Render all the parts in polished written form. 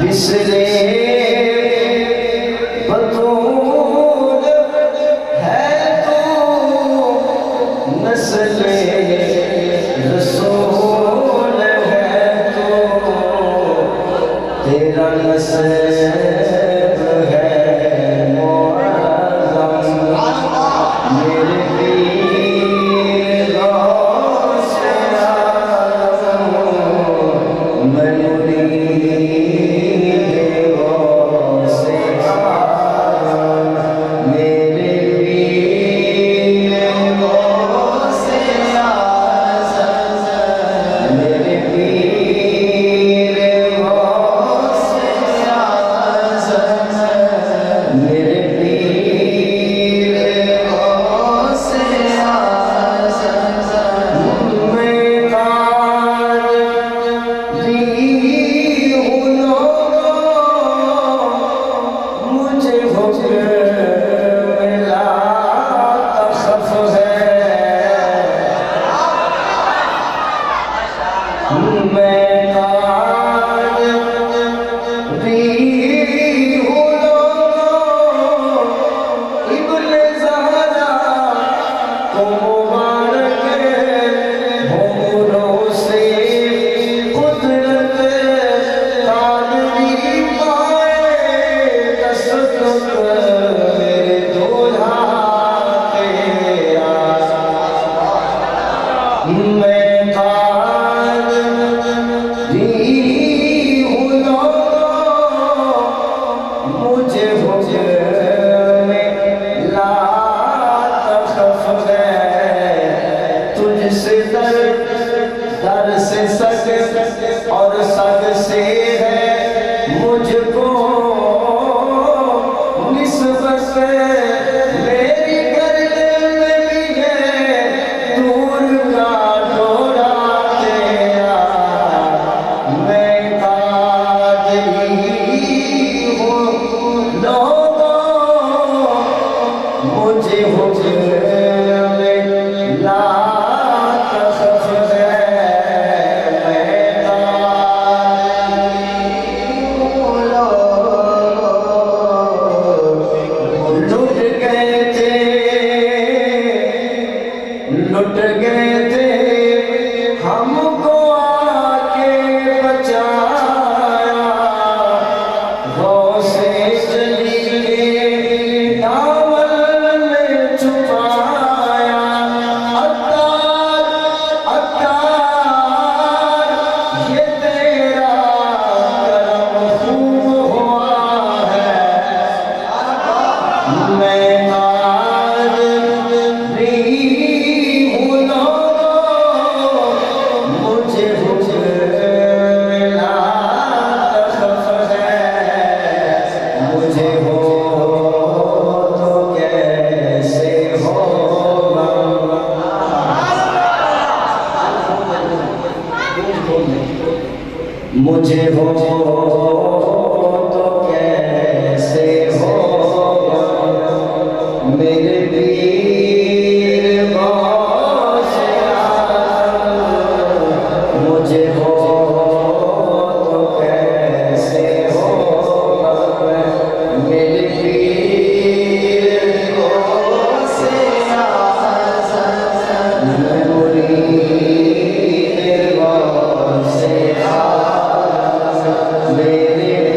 نسب ہے معظم مجھے ہو تو کیسے ہوگا میرے پیر غوث اعظم، مجھے ہو تو کیسے ہوگا میرے پیر غوث اعظم، میں مرید غوث اعظم، میرے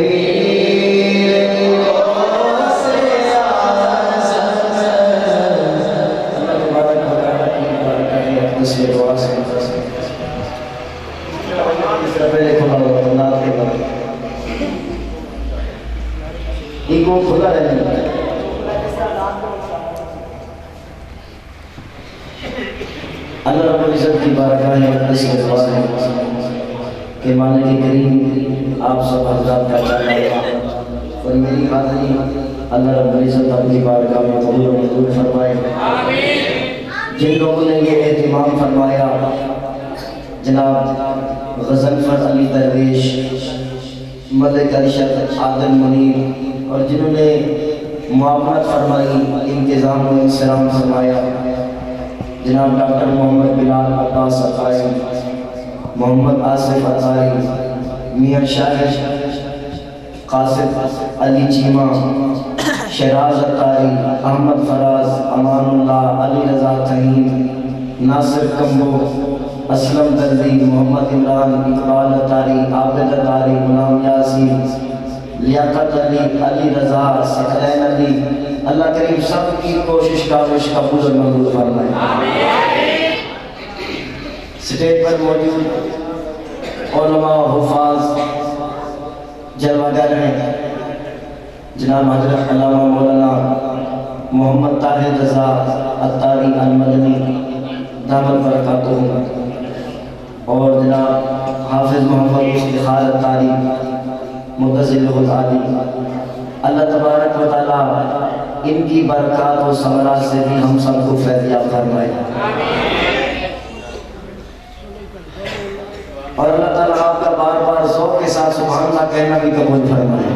پیر غوث اعظم۔ اللہ تبارک و تعالیٰ کی برکت ہے اس لیے دعا سے پہلے کھلا ہوا نات کے بعد ایگو کھلا رہے اللہ رب العزت کی بارگاہ میں اس کے دعا ہے کہ مالک کریم آپ سب حضرات کا چاہتا اور میری حاضری اللہ رب العزت اپنی بارگاہ میں قبول و منظور فرمائے۔ جن لوگوں نے یہ اہتمام فرمایا جناب غضنفر علی درویش، ملک ارشد عادل منیر، اور جنہوں نے معاونت فرمائی، انتظام و انصرام فرمایا جناب ڈاکٹر محمد بلال عباس عطاری، محمد آصف عطاری، میاں شاہد قاسم علی چیمہ، شہراز عطاری، احمد فراز، امان اللہ، علی رضا تہیم، ناصر کمبو، اسلم دردی، محمد عمران، اقبال عطاری، عابد عطاری، غلام یاسین، لیاقت علی، علی رضا، ثقلین علی، اللہ کریم سب کی کوشش کاوش قبول و منظور فرمائے۔ سٹیج پر موجود علماء حفاظ جلوگر ہیں جناب حضرت علامہ مولانا محمد طاہر رضا عطاری المدنی دامت برکاتہ، اور جناب حافظ محمد افتخار عطاری متزل العالی، اللہ تبارک و تعالیٰ ان کی برکات و ثمرات سے بھی ہم سب کو فیضیاب فرمائے، اور اللہ تعالیٰ آپ کا بار بار ذوق کے ساتھ سبحان اللہ کہنا بھی قبول فرمائے۔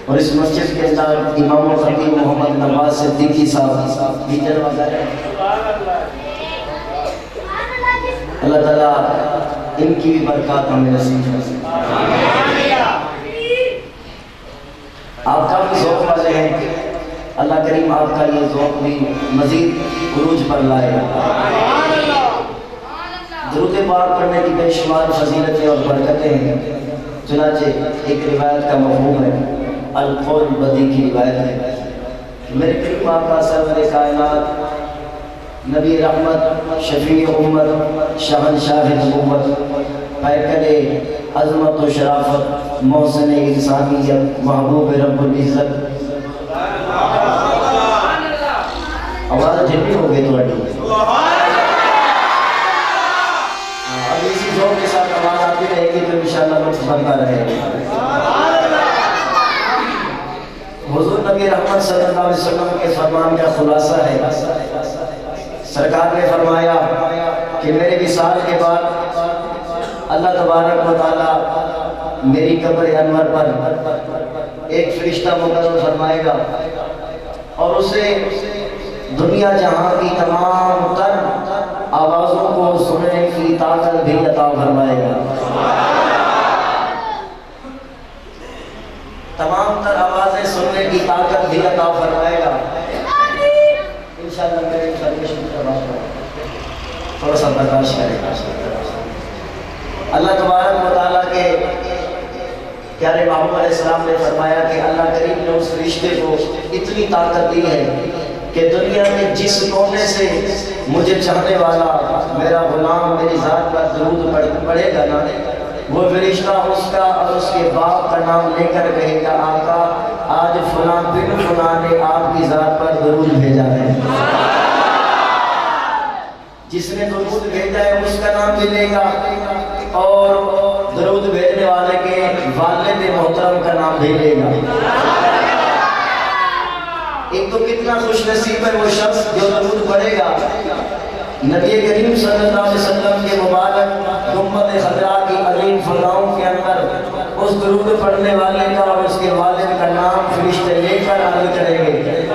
اور اس مسجد کے اندر امام و خطیب محمد نواز صدیقی صاحب ٹیچر وغیرہ، اللہ تعالیٰ ان کی بھی برکات ہمیں نصیب فرمائے۔ آپ کا بھی ذوق والے ہیں اللہ کریم آپ کا یہ ذوق بھی مزید عروج پر لائے۔ درود پاک پڑھنے کی بے شمار فضیلتیں اور برکتیں ہیں، چنانچہ ایک روایت کا مفہوم ہے، القول بدی کی روایت ہے، میرے کریم آقا سرور کائنات، نبی رحمت، شفیع امت، شہنشاہ نبوت، پیکر عظمت و شرافت، محسن انسانیت، محبوب رب العزت، آواز جھلی ہو گئی تھوڑی، اب اسی ذوق کے ساتھ آواز آتی رہے گی تو انشاءاللہ لطف بنتا رہے گا۔ حضور نبی رحمت صلی اللہ علیہ وسلم کے فرمان کا خلاصہ ہے، سرکار نے فرمایا کہ میرے وصال کے بعد اللہ تبارک و تعالی میری قبر انور پر ایک فرشتہ مقرر فرمائے گا اور اسے دنیا جہاں کی تمام تر آوازوں کو سننے کی طاقت بھی عطا فرمائے گا، تمام تر آوازیں سننے کی طاقت بھی عطا فرمائے گا۔ انشاءاللہ میرے انفارمیشن کا بات کریں، تھوڑا سا برداشت کریں۔ اللہ تبارک و تعالیٰ کے پیارے محمد علیہ السلام نے فرمایا کہ اللہ کریم نے اس رشتے کو اتنی طاقت دی ہے کہ دنیا میں جس کونے سے مجھے چاہنے والا میرا غلام میری ذات پر درود پڑھے گا نا، وہ فرشتہ اس کا اور اس کے باپ کا نام لے کر کہے گا آقا آج فلاں بن فلاں نے آپ کی ذات پر درود بھیجا ہے، جس نے درود بھیجا ہے اس کا نام ملے گا اور درود بھیجنے والے کے والد محترم کا نام بھی لے گا۔ ایک تو کتنا خوش نصیب ہے وہ شخص جو درود پڑھے گا، نبی کریم صلی اللہ علیہ وسلم کے مبارک گنبد خضرا کی عظیم فضاؤں کے اندر اس درود پڑھنے والے کا اور اس کے والد کا نام فرشتے لے کر عرض کریں گے۔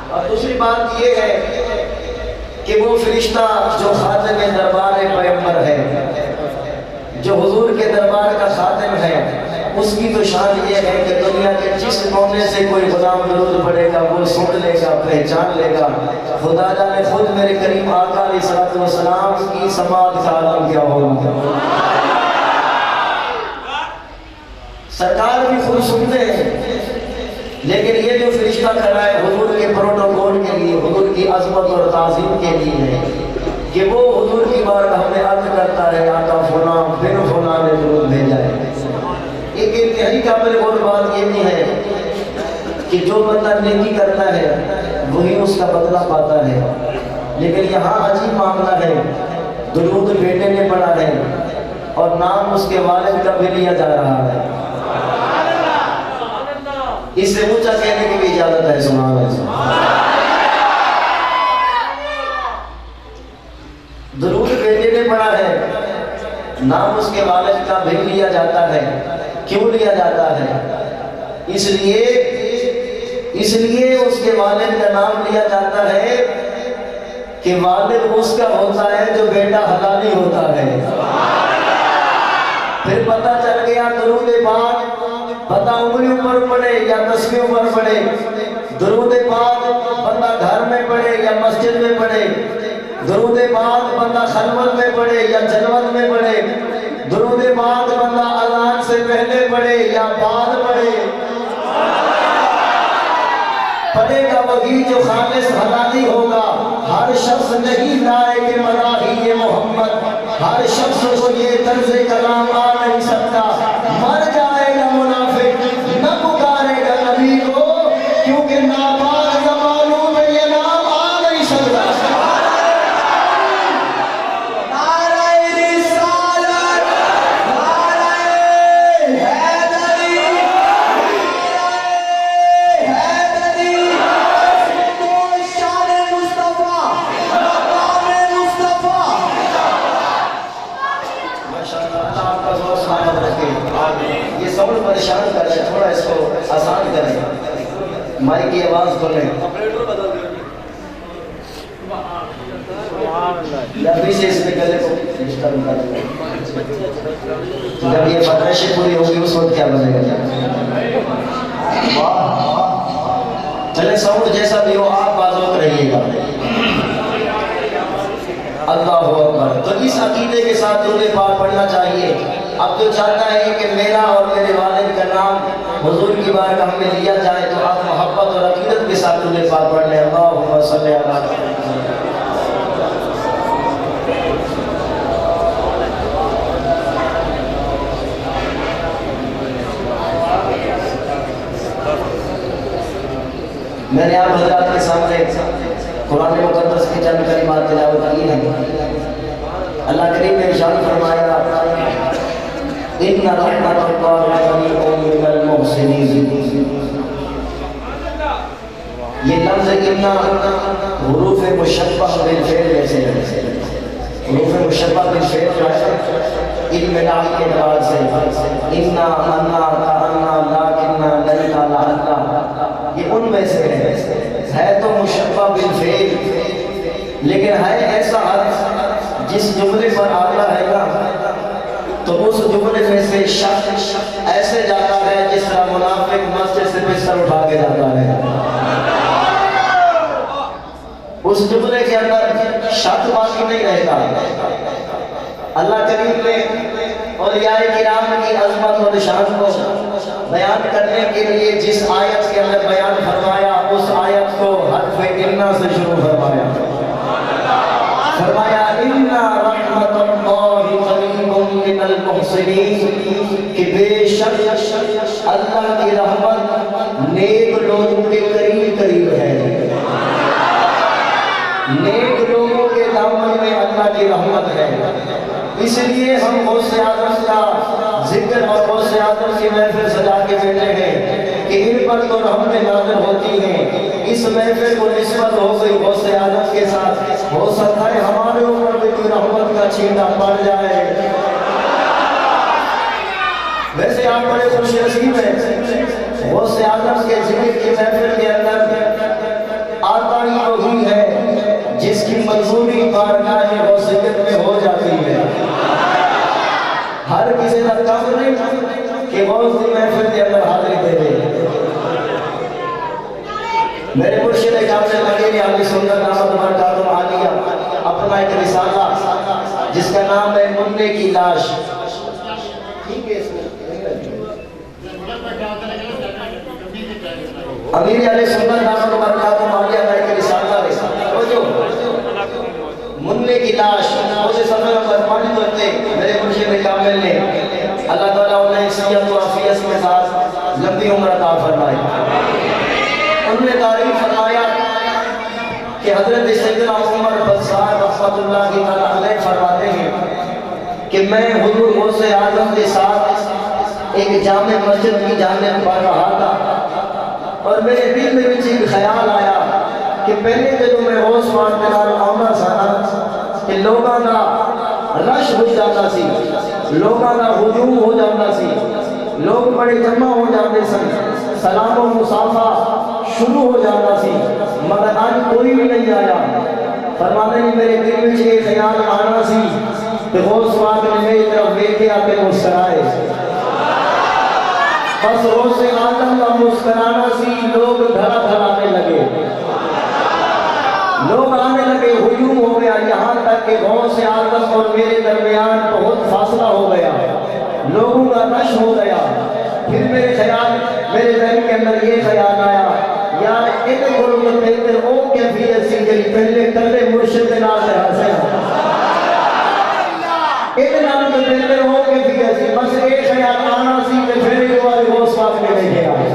اور دوسری بات یہ ہے کہ وہ فرشتہ جو خاتم دربار پیغمبر ہے، جو حضور کے دربار کا خاتم ہے، اس کی تو شان یہ ہے کہ دنیا کے جس کونے سے کوئی غلام درود پڑھے گا وہ سن لے گا، پہچان لے گا۔ خدا جانے خود میرے کریم آقا علیہ السلام کی سماعت کا عالم کیا ہوگا، سرکار بھی خود سنتے ہیں، لیکن یہ جو فرشتہ کھڑا ہے حضور کے پروٹوکول کے لیے، حضور کی عظمت اور تعظیم کے لیے ہے کہ وہ حضور کی بارگاہ میں عرض کرتا ہے آقا فلاں بن فلاں نے درود بھیجا ہے۔ ایک انتہائی قابل غور بات یہ بھی ہے کہ جو بندہ نیکی کرتا ہے وہی اس کا بدلہ پاتا ہے، لیکن یہاں عجیب معاملہ ہے، درود بیٹے نے پڑھا ہے اور نام اس کے والد کا بھی لیا جا رہا ہے، اس سے اونچا کہنے کی بھی اجازت ہے۔ سبحان اللہ، درود بیٹے نے پڑھا ہے، نام اس کے والد کا بھی لیا جاتا ہے۔ کیوں لیا جاتا ہے؟ اس لیے اس کے والد کا نام لیا جاتا ہے کہ والد اس کا ہوتا ہے جو بیٹا حلالی ہوتا ہے۔ پھر پتہ چل گیا درود پاک بندہ انگلیوں پر پڑھے یا تسبیحوں پر پڑھے، درود پاک بندہ گھر میں پڑھے یا مسجد میں پڑھے، درود پاک بندہ خلوت میں پڑھے یا جلوت میں پڑھے، درود پاک بندہ اذان سے پہلے پڑھے یا بعد پڑھے، پڑھے گا وہی جو خالص حلالی ہوگا۔ ہر شخص نہیں لائے کہ مداحی محمد، ہر شخص کو یہ طرز کلام آ نہیں سکتا، مر جائے گا منافق نہ پکارے گا نبی کو، کیونکہ ناپاک زمانوں میں یہ نام آ نہیں سکتا۔ پریشان کر رہے ہیں، تھوڑا اس کو آسان کریں، مائی کی آواز کھولیں، ابھی سے اس میں گلے کو ڈسٹرب کر دیں۔ جب یہ پارٹنرشپ پوری ہوگی اس وقت کیا بنے گا؟ چلے ساؤنڈ جیسا بھی ہو آپ بازوق رہیے گا. اللہ اکبر. تو اس عقیدے کے ساتھ درود پاک پڑھنا چاہیے. اب جو چاہتا ہے کہ میرا اور میرے والد کا نام حضور کی بارگاہ میں لیا جائے تو آپ محبت اور عقیدت کے ساتھ درود پاک پڑھ لیں. اللہم صلی علی. میں نے آپ حضرات کے سامنے قرآن مقدس کی چند کلمات تلاوت کی ہیں. اللہ کریم نے ارشاد فرمایا ان رحمت اللہ قریب من المحسنین. یہ لفظ ان حروف مشبہ بالفعل میں سے ہے. حروف مشبہ بالفعل جو ہے علم لائی کے اعتبار سے انا انا کانا لاکننا لینا لعلہ یہ ان میں سے ہے تو مشبہ بالفعل لیکن ہے ایسا حرف جس جملے پر آتا ہے نا تو اس جملے میں سے شخص ایسے جاتا ہے جس طرح منافق مسجد سے بستر اٹھا کے جاتا ہے. اس جملے کے اندر شک باقی نہیں رہتا. اللہ کریم نے اولیاء کرام کی عظمت اور شان کو بیان کرنے کے لیے جس آیت کے اندر بیان فرمایا اس آیت کو حرف انا سے شروع فرمایا. فرمایا انا رحمت اللہ قریب من المحسنین کہ بے شک اللہ کی رحمت نیک لوگوں کے قریب قریب ہے. نیک لوگوں کے دامن میں اللہ کی رحمت ہے. اس لیے ہم غوث اعظم کا ذکر اور غوث اعظم کی محفل سجا کے بیٹھے ہیں کہ ان پر تو رحمتیں نازل ہوتی ہیں. اس محفل کو نسبت ہو گئی غوث اعظم کے ساتھ. ہو سکتا ہے ہمارے اوپر بھی کوئی رحمت کا چھینٹا پڑ جائے. ویسے آپ بڑے خوش نصیب ہیں. غوث اعظم کے ذکر کی محفل کے اندر آتا ہی وہی ہے جس کی منظوری بارگاہ غوثیت میں ہو جاتی ہے. ہر کسی کا کم نہیں کہ غوث کی محفل کے اندر حاضری دے دے. میرے مرشد کامل مدینی علی سنت احمد برکاتہ عالیہ اپنا ایک رسالہ جس کا نام ہے مننے کی لاش. امیر علی سنت احمد برکاتہ عالیہ کا ایک رسالہ مننے کی لاش مجھے صفحہ نمبر 5 پڑھتے میرے مرشد کامل نے اللہ تعالیٰ انہیں صحت و عافیت کے ساتھ لمبی عمر عطا فرمائے. انہوں نے تعریف فرمایا کہ حضرت سیدنا عمر بزار رحمۃ اللہ علیہ فرماتے ہیں کہ میں حضور غوث اعظم کے ساتھ ایک جامع مسجد کی جانب پڑھ رہا تھا اور میرے دل میں بھی ایک خیال آیا کہ پہلے جب میں غوث پاک کے نال آؤں سا کہ لوگاں دا رش ہو جاتا سی, لوگاں دا ہجوم ہو جاتا سی, لوگ بڑے جمع ہو جاتے سن, سلام و مصافحہ شروع ہو جاتا سی, مگر آج کوئی بھی نہیں آیا. فرماتے ہیں میرے دل میں یہ خیال آنا سی کہ غوث پاک نے میری طرف دیکھے آتے مسکرائے. بس غوث اعظم کا مسکرانا سی, لوگ دھڑا دھڑانے لگے, لوگ آنے لگے, ہجوم ہو گیا یہاں تک کہ غوث اعظم اور میرے درمیان بہت فاصلہ ہو گیا, لوگوں کا رش ہو گیا. پھر میرے خیال میرے ذہن کے اندر یہ خیال آیا یار ایک گروہ میں بہتر او کیفیت سی گئی پہلے کلے مرشد ناز حسین ایک نام تو بہتر او کیفیت سی, بس ایک خیال آنا سی کہ پھر ایک بار غوث پاک نے دیکھے آئے.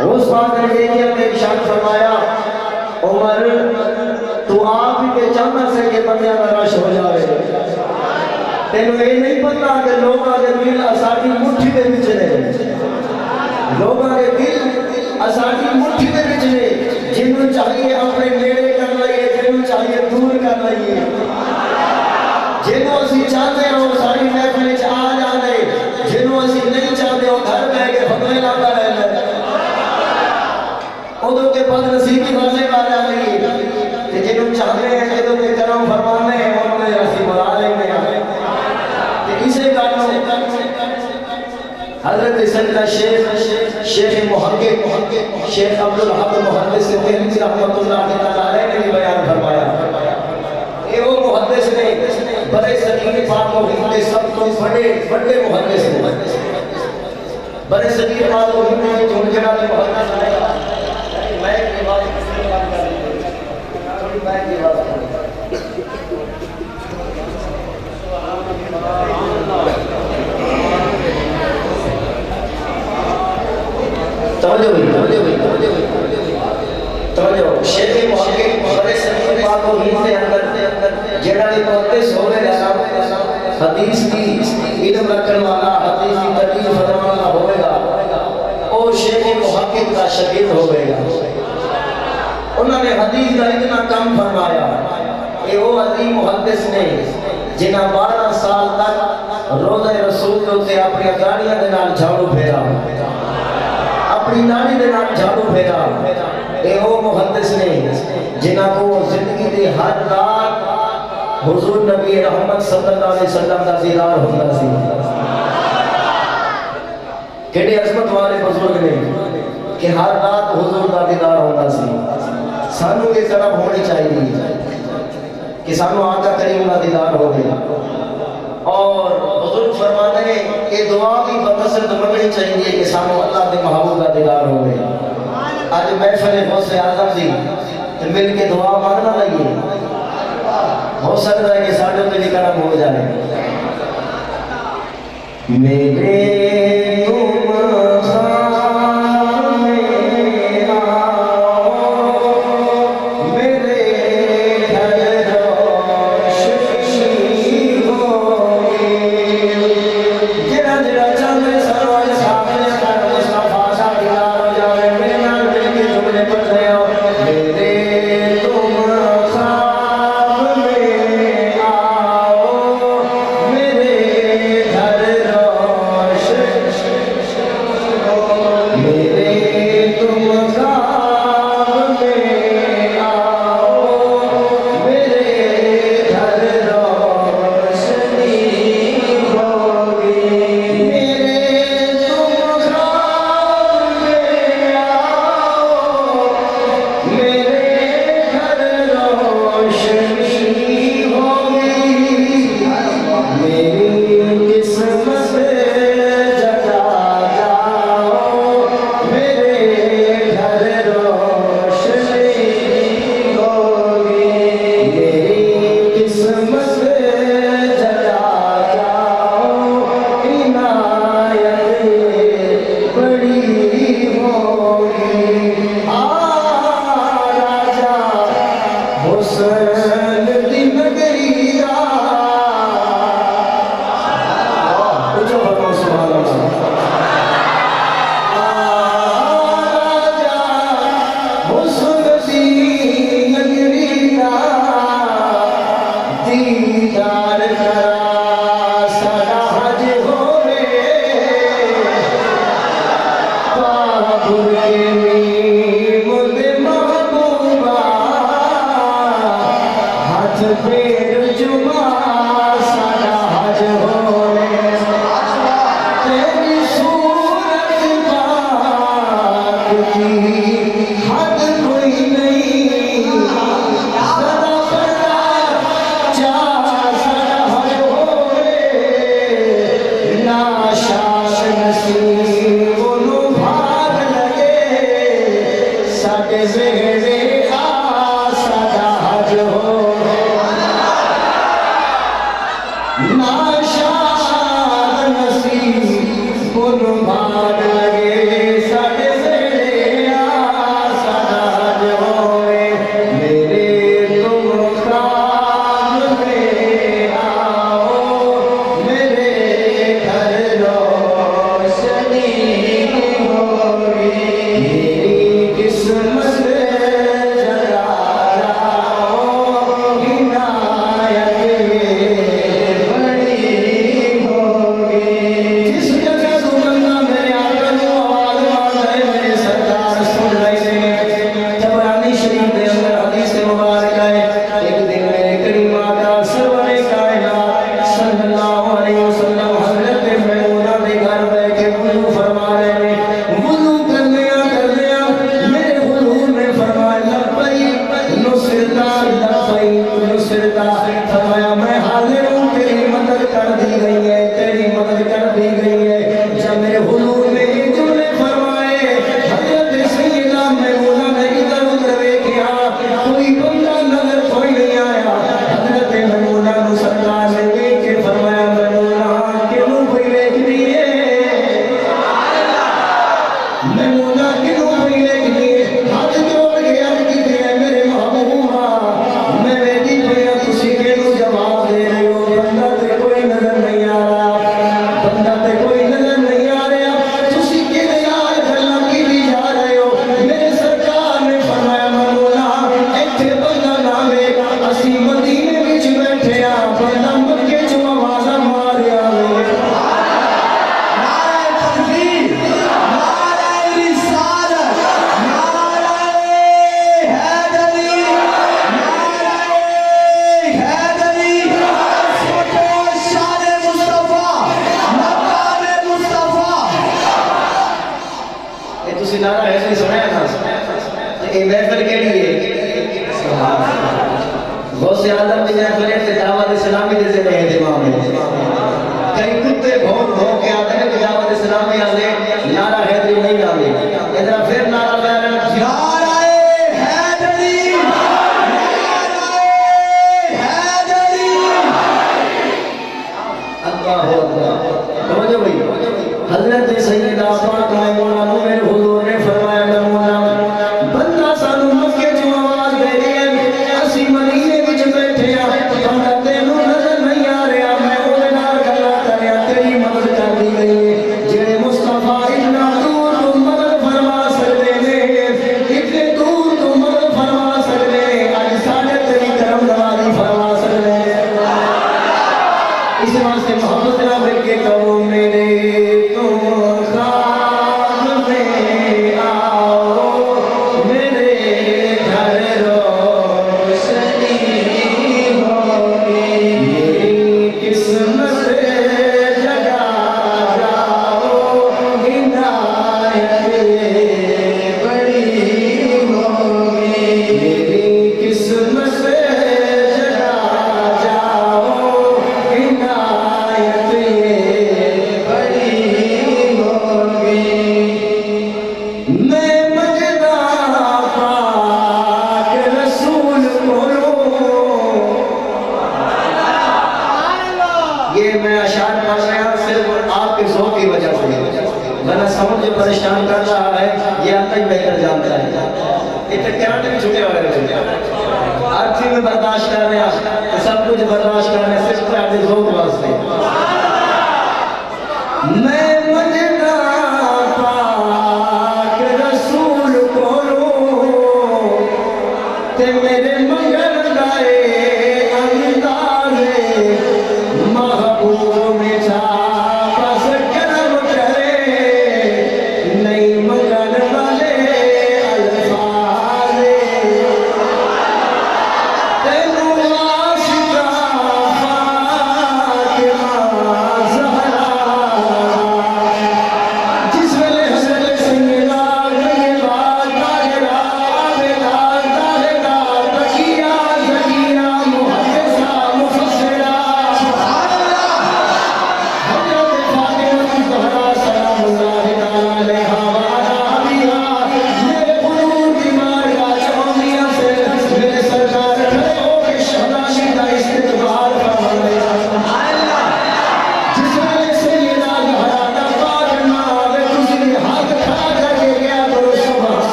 غوث پاک نے دیکھے اپنے ارشاد فرمایا عمر تو آپ ہی کے چاہنا سے کہ بندیاں کا رش ہو جائے. تینوں یہ نہیں پتا کہ لوگاں کے دل اساڑی مٹھی دے وچ نے, لوگاں کے دل اساڑی مٹھی دے وچ نے, جنوں چاہیے اپنے نیڑے کر لئیے, جنوں چاہیے دور کر لئیے, جنوں اسی چاہتے ہیں وہ ساری محفل وچ آ جاندے, جنوں اسی نہیں چاہتے وہ گھر بیٹھ کے فتوے لاتا رہتا ہے. ادھر کے بد نصیبی واضح آ جاتی ہے, جنوں چاہتے ہیں ادھر کے کرم فرمانے ہیں انہوں نے اسی بلا لینے ہیں. اسے کارنوں حضرت سیدنا شیخ شیخ محقق شیخ عبدالحق محدث دہلوی رحمۃ اللہ علیہ نے بھی بیان فرمایا، یہ وہ محدث نے بڑے صغیر پاک محدث کے سب تو بڑے محدث نے، بڑے صغیر پاک محدث کے جو جڑا نے محدث آیا میں کی بات کر تھوڑی میں کی بات توجہ شیخ محقق بڑے صغیر پاک محدث کے اندر جڑا بھی محدث ہوئے حدیث کی علم رکھنے والا حدیث کی تدریس فرمانے والا ہوئے گا اور شیخ محقق کا شاگرد ہوئے گا۔ انہوں نے حدیث کا اتنا کم فرمایا کہ وہ عظیم محدث نے جنہاں 12 سال تک روضہ رسول ہوتے اپنی داڑھیاں دے نال جھاڑو پھیرا، اپنی داڑھی دے نال جھاڑو پھیرا، اے وہ محدث نے جنہاں کو زندگی دے ہر رات حضور نبی رحمت صلی اللہ علیہ وسلم کا دیدار ہوتا سی۔ کیڑے عظمت والے بزرگ نے کہ ہر رات حضور کا دیدار ہوتا سی۔ سانو یہ طرف ہونی چاہیے کہ سانو آقا کریم کا دیدار ہو گیا، اور بزرگ فرماتے ہیں کہ دعا بھی بکثرت منگنی چاہیے کہ سانو اللہ کے محبوب کا دیدار ہو گیا۔ آج محفل غوث اعظم دی مل کے دعا مانگنا لگیے، ہو سکتا ہے کہ ساڑھے پہ بھی کرم ہو جائے۔ میرے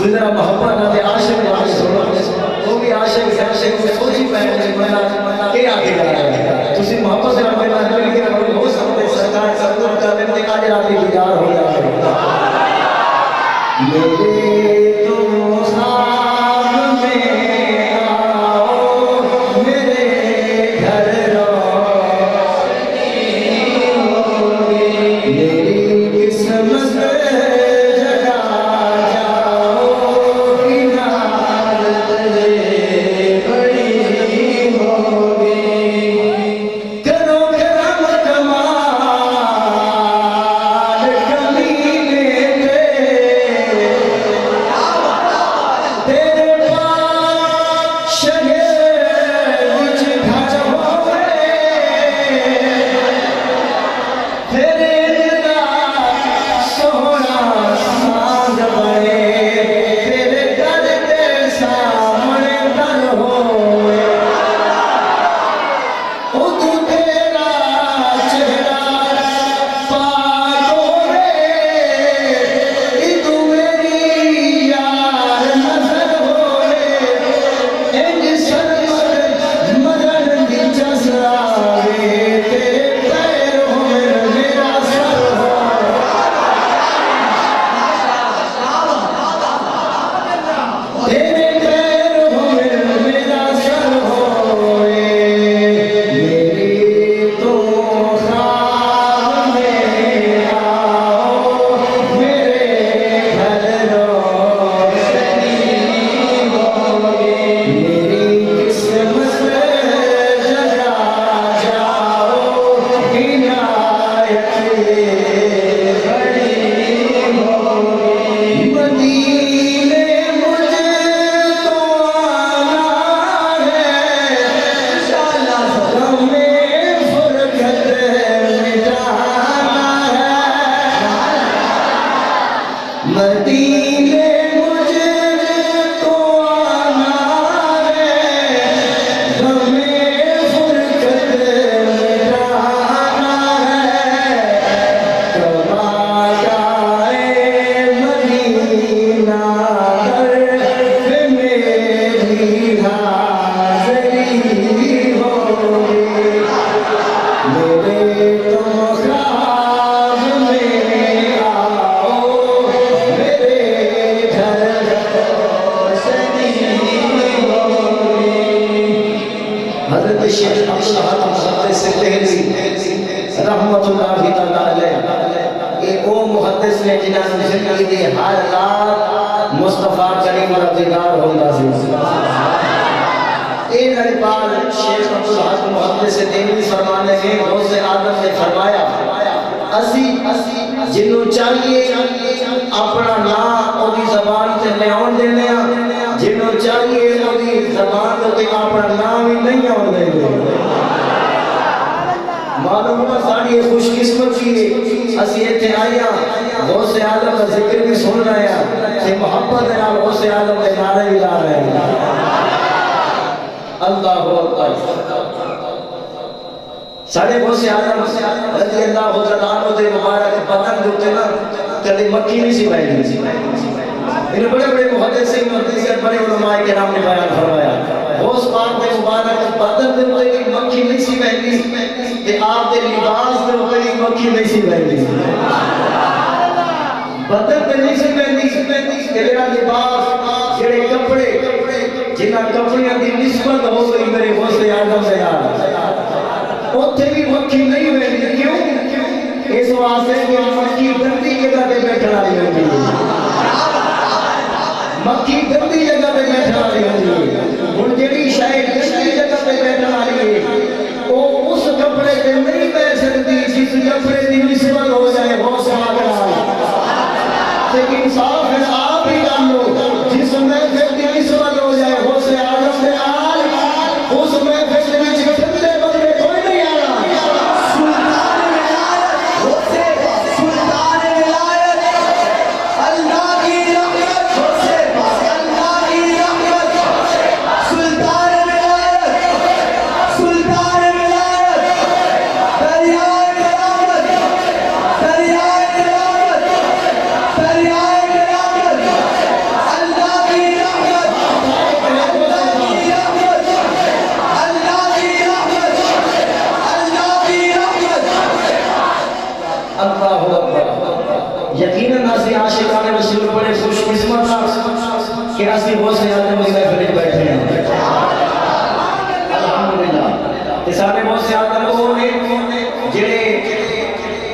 ذرا محبت نہ دے عاشق والے سنو وہ بھی عاشق عاشق کو سوچی پہنے بنا کہ آگے گا تسی محبت سے رب اللہ نے کہ ہو سکتے سرکار سرکار کا دن دکھا دے راتی بیدار ہو جائے میرے تم خواب میں آؤ میرے گھر روشنی ہوگی میری قسمت جگا جاؤ عنایت بڑی ہوگی کرو کرم کمال کمینے تیرے پاک شہر وچ گھر ہوئے تیرے نگاہ سونا سانگ بنے تیرے در دے سامنے در ہوئے او تو تیرا چہرہ پاک ہوئے تو میری یار نظر ہوئے انج سرمد مدن دی جسراوے تیرے پیر ہوئے میرا سر تیرے پیر ہوئے میرا سر ہوئے میری تم خواب میں آؤ میرے گھر روشنی ہوگی میری قسمت جگا جاؤ عنایت بڑی ہوگی مدینے مجھے تو آنا ہے غم فرقت مٹانا ہے مدینے مجھے تو آنا ہے غم فرقت مٹانا ہے کما جائے مدینہ در میری حاضری ہوگی میرے تم خواب میں آؤ میرے گھر روشنی ہوگی حضرت شیخ عبدالحق محدث دہلوی رحمت اللہ تعالی علیہ یہ وہ محدث نے جنہاں نے زندگی دی ہر رات مصطفیٰ کریم رضیدار ہوندہ سی ایک الپال شیخ عبدالحق محدث دہلوی فرمانے ہیں غوث آدم نے فرمایا اسی جنہوں چاہیے اپنا نام اور زبان سے لیاؤن دینے جنہوں چاہیے اور زبان سے اپنا نام ہی نہیں آن دے معلوم ہوا ساری خوش قسمتی ہے اسی ایتھے آیا غوث آدم کا ذکر بھی سن رہے ہیں کہ محبت ہے غوث آدم کے نعرے بھی لا رہے ہیں اللہ اکبر ساڑھے غوث آدم رضی اللہ عنہ دے مبارک بدن دوتے نا کدی مکھی نہیں سی بیٹھی انہیں بڑے بڑے محدث سے محدثیت بڑے علماء کے نام نے بیان فرمایا غوث پاک دے مبارک بدن دوتے کہ مکھی نہیں سی بیٹھی کہ آپ دے لباس دے ہوئے مکھی نہیں سی بیٹھی بدن پہ نہیں سی بیٹھی کہ میرا لباس جڑے کپڑے جنہ کپڑیاں دی نسبت ہو گئی میرے غوث آدم سے یاد اتھے بھی مکھی نہیں بیٹھی کیوں اس واسطے کہ مکھی گندی جگہ پہ بیٹھنا نہیں ہوتی مکھی گندی جگہ پہ بیٹھنا نہیں ہوتی اور جڑی شاید گندی جگہ پہ بیٹھنا نہیں ہے وہ اس کپڑے پہ نہیں بیٹھ سکتی جس کپڑے کی نسبت ہو جائے وہ سماگرہ لیکن انصاف ہے آپ ہی جان لو جس میں پھر کی نسبت ہو جائے وہ سے آدم سے آل اس میں پھر بھی گندے بدلے کوئی نہیں آیا سلطان ولایت وہ سے سلطان ولایت اللہ کی رحمت وہ سے اللہ کی رحمت سلطان ولایت سلطان ولایت دریائے کرامت دریائے کرامت دریائے کرامت کہ اسی غوث اعظم دی محفل بیٹھے ہیں الحمدللہ تے سارے غوث اعظم وہ نے جڑے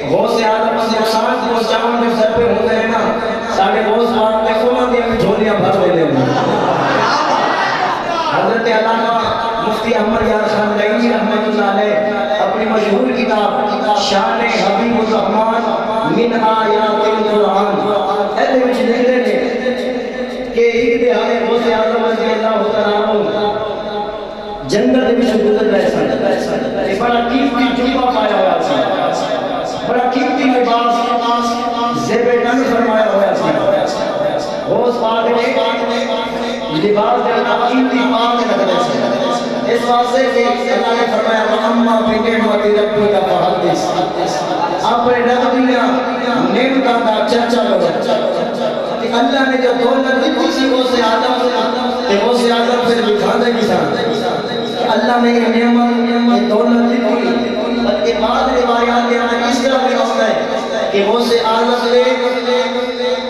غوث اعظم سے نقصان پہنچاؤن دے سر پہ ہوندے ہیں نا سارے غوث پاک نے انہاں دی جھولیاں بھر لے حضرت علامہ مفتی احمد یار خان لئی رحمۃ اللہ علیہ اپنی مشہور کتاب شان حبیب الرحمن من آیات القرآن ایدے وچ لکھدے نے کہ ایک دہاڑے غوث اعظم رضی اللہ تعالیٰ عنہ جنگل دے وچ گزر رہے سن تے بڑا قیمتی جبہ پایا ہوا سی بڑا قیمتی لباس زیب تن فرمایا ہوا سی غوث پاک نے لباس دے قیمتی پاک لگدے سی اس واسطے کہ اللہ نے فرمایا وَأَمَّا بِنِعْمَتِ رَبِّكَ فَحَدِّثْ اپنے رب دیا نعمتاں دا چرچا کرو کہ اللہ نے جو دولت دی سی غوث اعظم تے غوث اعظم پھر دکھاندے کی سان اللہ نے یہ نعمت یہ دولت دی بلکہ بعض روایات میں اس طرح بھی ہوتا ہے کہ غوث اعظم نے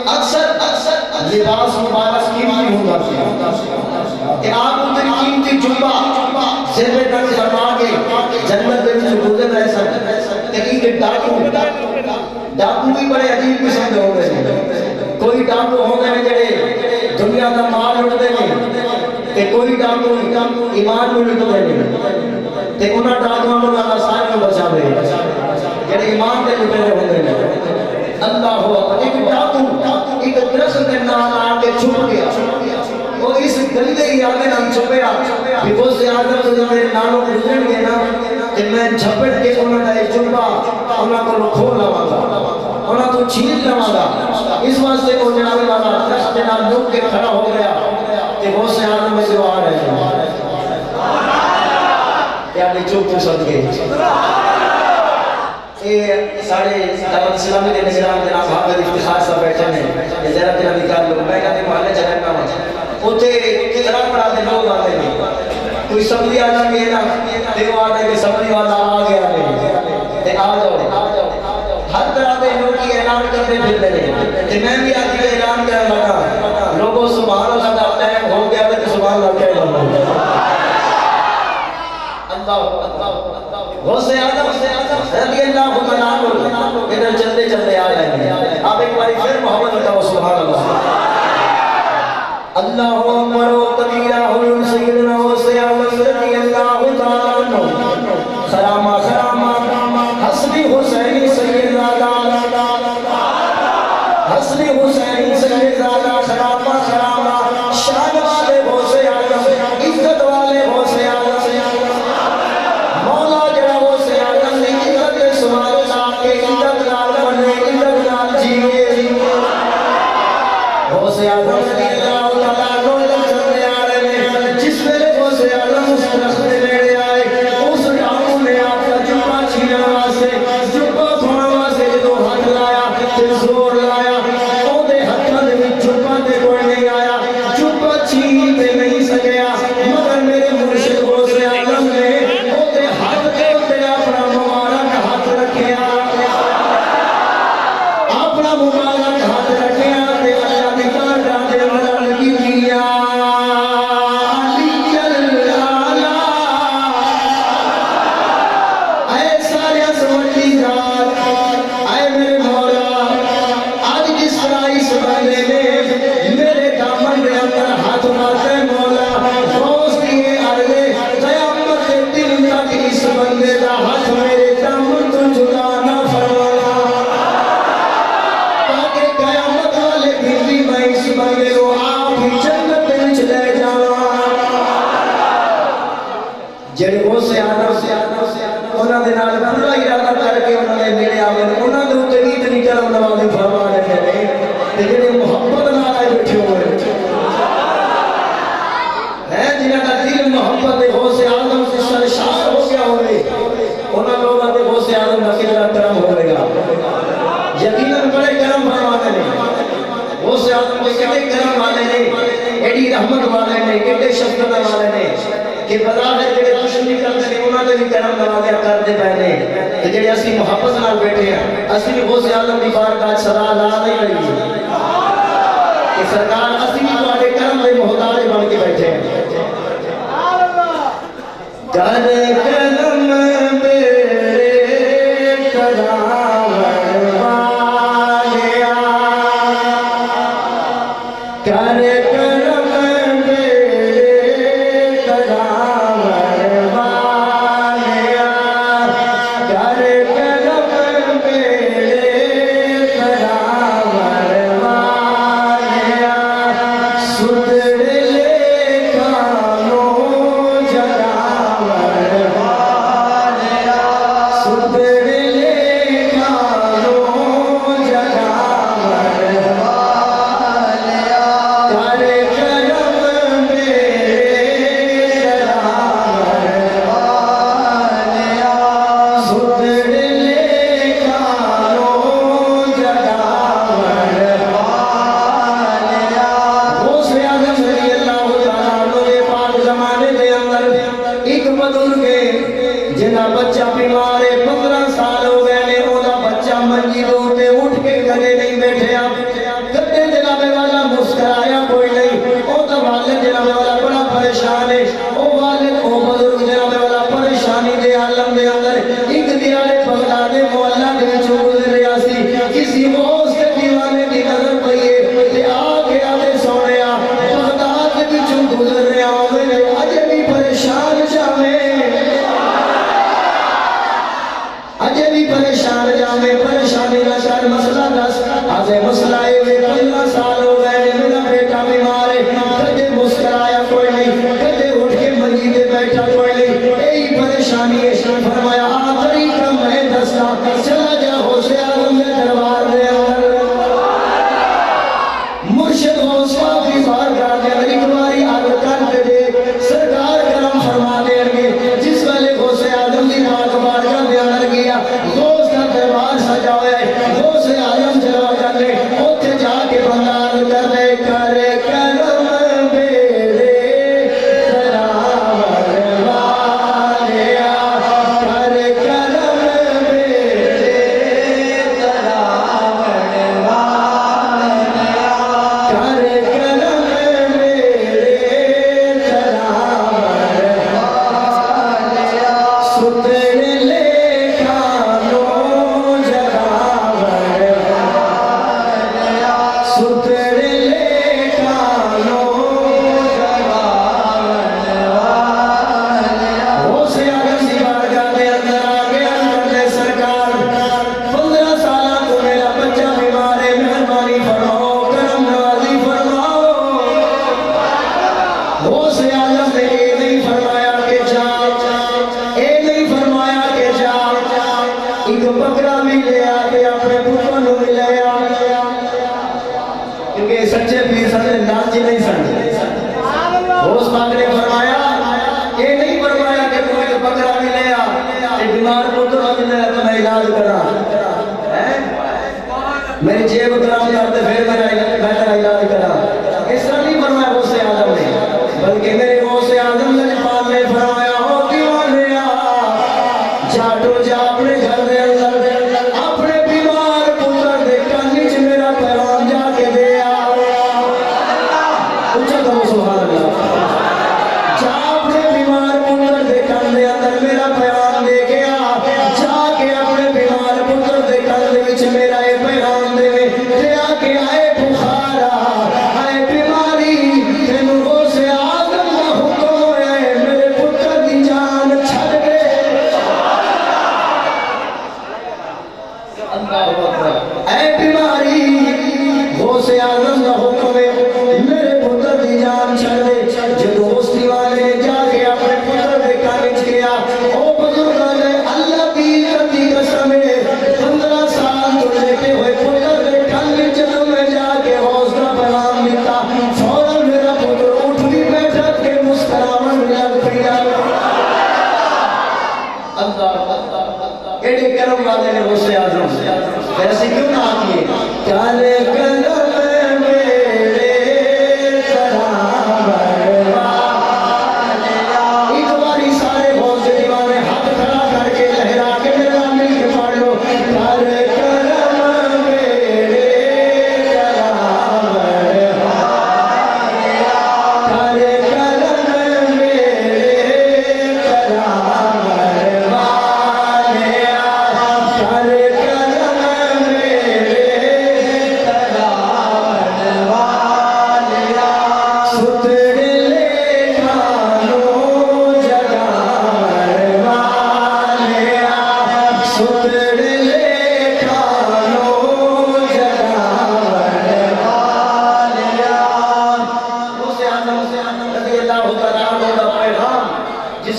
اکثر لباس مبارک قیمتی ہوتا تھا کہ آپ ان قیمتی جبہ زیب تن فرما کے جنت دے وچ گزر رہے سن تے ایک ڈاکو بھی بڑے عجیب قسم دے ہوندے نے کوئی ڈاکو ہوندے نے جڑے دنیا دا مال لٹدے نے تے کوئی ڈاکو ایمان نوں لٹدے نے تے انہاں ڈاکواں نوں اللہ سارے بچاوے جڑے ایمان دے لٹے ہوندے نے اللہ ایک ڈاکو ایک درخت دے نال آ کے چھپ گیا وہ اس گندے یادیں نام چھپیا کہ وہ زیادہ تو جب میرے نالوں گزرن گے نا کہ میں جھپٹ کے انہوں نے جنبا انہوں کو کھول لوا گا انہوں کو چھیل لوا گا اس واسطے کو جنابی والا درخت نال لوگ کے کھڑا ہو گیا کہ وہ زیادہ میں جو آ رہے ہیں یعنی چوک تو سد گئے ساڑھے دعوت اسلامی دے نظام جناب حافظ افتخار صاحب بیٹھے ہیں یہ زیرہ دن ابھی لوگ میں کہتے ہیں محلے چلے گا ہوتے طرح پڑھا دے لوگ آتے ہیں کوئی سبزی آنا بھی ہے نا دیکھو آتا ہے کہ سبزی والا آ گیا ہے آ جاؤ ہر طرح دے لوگ کی اعلان کرتے پھر لگے کہ میں بھی آتی ہے اعلان کرنے لگا لوگوں سبحان اللہ کا ٹائم ہو گیا تھا کہ سبحان اللہ کہہ لگا غوث اعظم رضی اللہ تعالیٰ عنہ ادھر چلتے چلتے آ رہے ہیں آپ ایک باری پھر محمد بتاؤ سبحان اللہ اللہ اکبر و کبیرہ سیدنا غوث اعظم رضی اللہ تعالیٰ عنہ خرامہ حسنی حسینی سیدزادہ حسنی حسینی سیدزادہ خرامہ شان والے غوث اعظم عزت والے غوث اعظم مولا جڑا غوث اعظم نے عزت سوال لا کے عزت نال بنے عزت نال جیے غوث اعظم رضی اللہ تعالیٰ عنہ چلنے آ رہے ہیں جس ویلے غوث اعظم اس درخت دے نیڑے آئے اس ڈاکو نے آپ کا جبہ چھیننے واسطے جبہ دھونے واسطے جدو ہاتھ لایا تے زور لایا اودے ہتھاں دے وچ جبہ تے کوئی نہیں آیا جبہ چھین تے نہیں سکیا مگر میرے مرشد غوث اعظم نے اودے ہاتھ تے اپنا مبارک ہاتھ رکھیا اپنا مبارک ہاتھ رکھیا تے اللہ دی کارڈاں دے اندر لگی دیا جڑے غوث اعظم انہاں دے نال پورا ارادہ کر کے انہاں دے نیڑے آوے انہاں دے اوتے اتنی کرم نوازی فرما رہے ہیں تے جڑے محبت نال آئے بیٹھے ہوئے ہیں جنہاں دا دل محبت غوث اعظم سے سرشار ہو گیا ہوئے انہاں لوگاں تے غوث اعظم دا کتنا کرم ہوئے گا یقیناً بڑے کرم فرماتے ہیں غوث اعظم کے کتنے کرم والے نے ایڈی رحمت والے نے کتنے شفقت والے نے کہ بظاہر جڑے دشمنی کرتے ہیں انہاں دے بھی کرم نوازیاں کرتے پے نے تے جڑے اسی محبت نال بیٹھے ہیں اسی بھی غوث اعظم دی بارگاہ صدا لا نہیں لگی کہ سرکار اسی بھی تواڈے کرم دے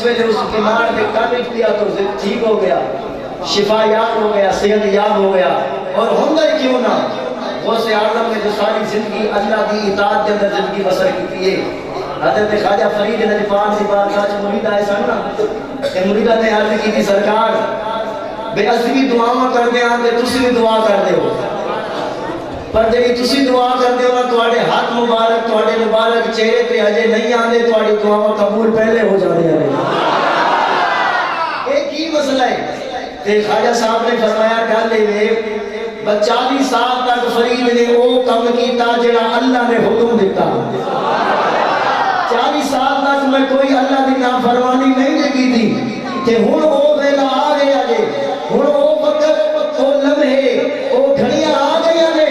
ویلے اس بیمار نے کان دیا تو ٹھیک ہو گیا، شفا یاب ہو گیا، صحت یاب ہو گیا. اور ہوندہ کیوں نہ غوث اعظم نے جو ساری زندگی اللہ دی اطاعت کے اندر زندگی بسر کی ہے. حضرت خواجہ فرید نجفان دی بارگاہ چ مرید آئے سن نا کہ مریدہ نے عرض کی تھی سرکار بے اسی بھی دعاواں کردے ہیں تے تسی بھی دعا کردے ہو، پر جی تسی دعا کردے ہو نا تواڈے ہاتھ مبارک تواڈے مبارک چہرے تے اجے نہیں آندے، تواڈی دعاواں قبول پہلے ہو جاندے ہیں. یہ کی مسئلہ ہے؟ تے خواجہ صاحب نے فرمایا گل اے 40 سال تک فرید نے وہ کم کیتا جڑا اللہ نے حکم دیتا. 40 سال تک میں کوئی اللہ دی نافرمانی نہیں لگی تھی کہ ہن وہ ویلا آ گیا جے، ہن وہ وقت وہ لمحے وہ گھڑیاں آ گئی نے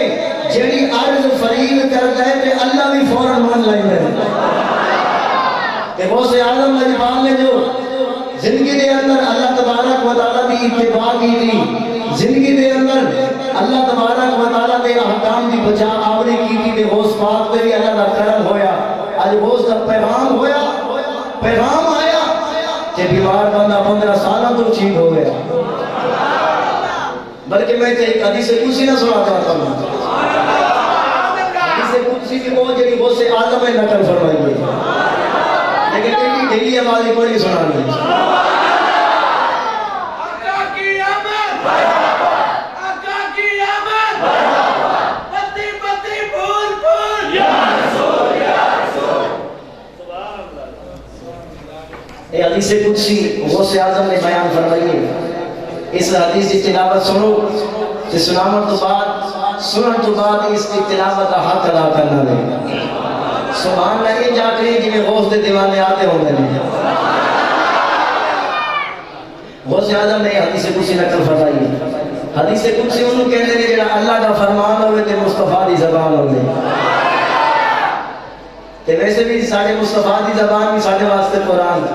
جڑی عرض فرید کردا ہے تے اللہ بھی فوراً مان لیندا ہے. کہ غوث اعظم نجفان نے جو زندگی دے اندر اللہ تبارک و تعالیٰ دی اتباع کی تھی، زندگی دے اندر اللہ تبارک و تعالیٰ دے احکام دی بچا آوری کی تھی، تے غوث پاک تے بھی اللہ دا کرم ہویا. آج غوث کا پیغام ہویا، پیغام آیا کہ بیمار بندہ 15 سالہ تو ٹھیک ہو گیا. بلکہ میں ایک حدیث قدسی نہ سنا چاہتا ہوں. حدیث قدسی کی وہ جڑی غوث اعظم نے نقل فرمائی ہے، لیکن ایک ڈھیلی آوازی کوئی نہیں سنانی. یہ حدیث قدسی غوث اعظم نے بیان فرمائی ہے. اس حدیث کی تلاوت سنو کہ سنامت تو بعد سنن تو بعد اس کی تلاوت کا حق ادا کرنا دے. سبحان اللہ یہ جا کر جی میں غوث دے دیوانے آتے ہوں گے. غوث اعظم نے حدیث قدسی نقل فرمائی ہے. حدیث قدسی انہوں کہنے نے جڑا اللہ کا فرمان ہوئے تے مصطفیٰ دی زبان ہوئے. تے ویسے بھی ساڑھے مصطفیٰ دی زبان بھی ساڑھے واسطے قرآن.